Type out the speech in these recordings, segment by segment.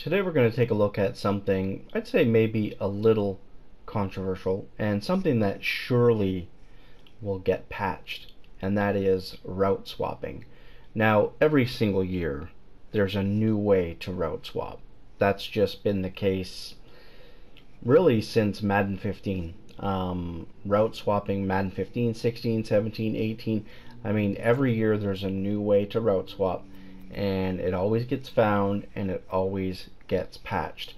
Today we're going to take a look at something I'd say maybe a little controversial and something that surely will get patched, and that is route swapping. Now, every single year there's a new way to route swap. That's just been the case really since Madden 15. Route swapping Madden 15, 16, 17, 18. I mean, every year there's a new way to route swap, and it always gets found and it always gets patched.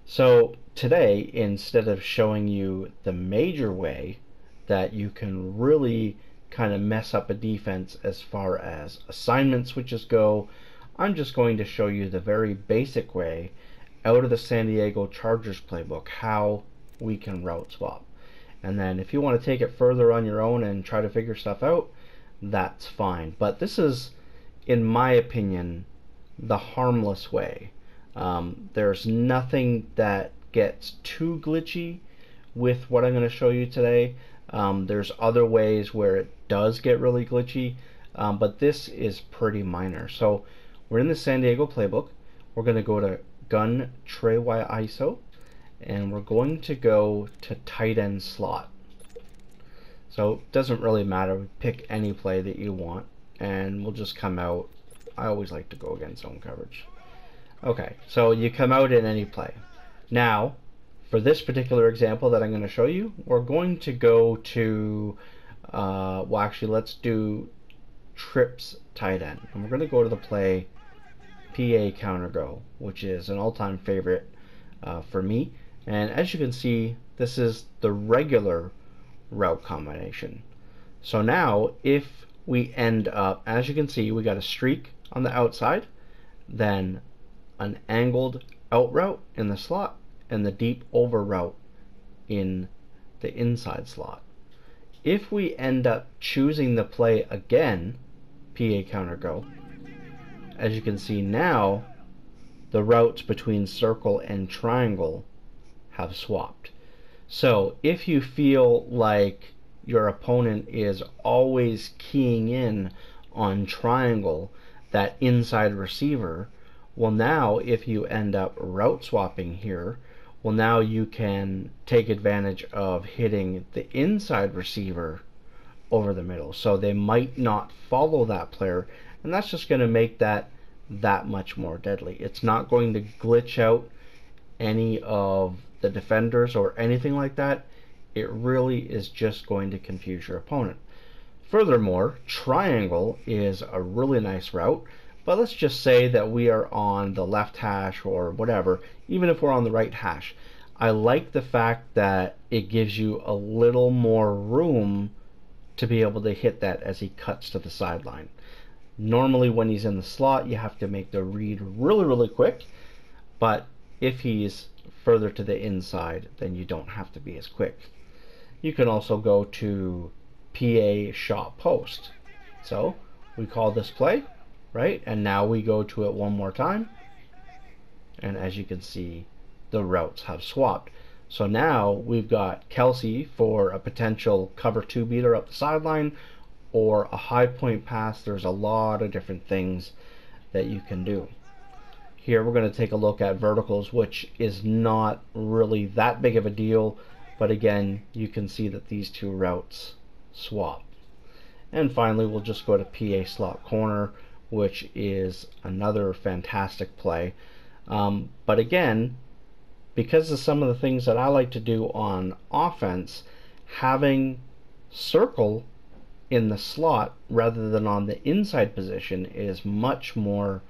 So today, instead of showing you the major way that you can really kind of mess up a defense as far as assignment switches go, I'm just going to show you the very basic way out of the San Diego Chargers playbook how we can route swap. And then if you want to take it further on your own and try to figure stuff out, that's fine. But this is, in my opinion, the harmless way. There's nothing that gets too glitchy with what I'm going to show you today. There's other ways where it does get really glitchy, but this is pretty minor. So we're in the San Diego playbook. We're going to go to Gun Tray Y ISO, and we're going to go to tight end slot. So it doesn't really matter. Pick any play that you want, and we'll just come out. I always like to go against zone coverage. Okay, so you come out in any play. Now, for this particular example that I'm going to show you, we're going to go to, well, actually, let's do trips tight end. And we're going to go to the play PA counter go, which is an all-time favorite for me. And as you can see, this is the regular route combination. So now, if we end up, as you can see, we got a streak on the outside, then an angled out route in the slot, and the deep over route in the inside slot. If we end up choosing the play again, PA counter go, as you can see now, the routes between circle and triangle have swapped. So if you feel like your opponent is always keying in on triangle, that inside receiver, well, now if you end up route swapping here, well, now you can take advantage of hitting the inside receiver over the middle. So they might not follow that player, and that's just going to make that much more deadly. It's not going to glitch out any of the defenders or anything like that. It really is just going to confuse your opponent. Furthermore, triangle is a really nice route, but let's just say that we are on the left hash or whatever, even if we're on the right hash. I like the fact that it gives you a little more room to be able to hit that as he cuts to the sideline. Normally when he's in the slot, you have to make the read really, really quick, but if he's further to the inside, then you don't have to be as quick. You can also go to PA shot post. So we call this play, right? And now we go to it one more time, and as you can see, the routes have swapped. So now we've got Kelsey for a potential cover 2 beater up the sideline, or a high point pass. There's a lot of different things that you can do. Here we're going to take a look at verticals, which is not really that big of a deal, but again, you can see that these two routes swap. And finally, we'll just go to PA slot corner, which is another fantastic play. But again, because of some of the things that I like to do on offense, having circle in the slot rather than on the inside position is much more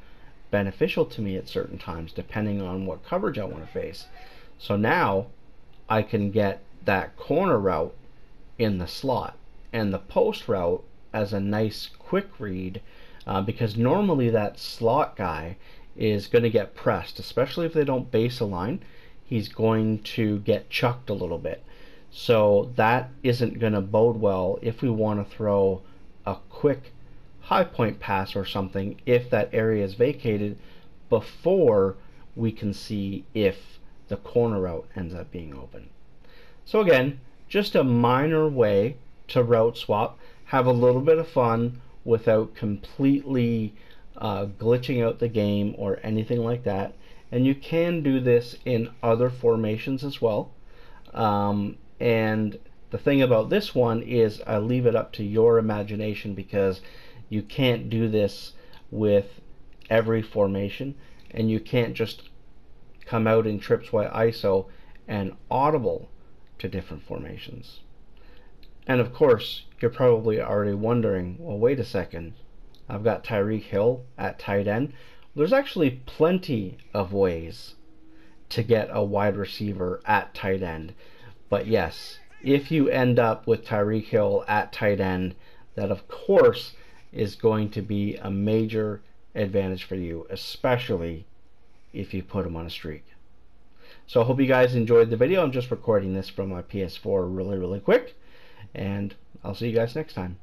beneficial to me at certain times, depending on what coverage I want to face. So now I can get that corner route in the slot and the post route as a nice quick read, because normally that slot guy is going to get pressed, especially if they don't base align. He's going to get chucked a little bit. So that isn't going to bode well if we want to throw a quick high point pass or something if that area is vacated before we can see if the corner route ends up being open. So again, just a minor way to route swap, have a little bit of fun without completely glitching out the game or anything like that. And you can do this in other formations as well. And the thing about this one is I leave it up to your imagination, because you can't do this with every formation, and you can't just come out in trips Y ISO and audible to different formations. And of course, you're probably already wondering, well, wait a second, I've got Tyreek Hill at tight end. There's actually plenty of ways to get a wide receiver at tight end. But yes, if you end up with Tyreek Hill at tight end, that of course is going to be a major advantage for you, especially if you put him on a streak. So I hope you guys enjoyed the video. I'm just recording this from my PS4 really quick, and I'll see you guys next time.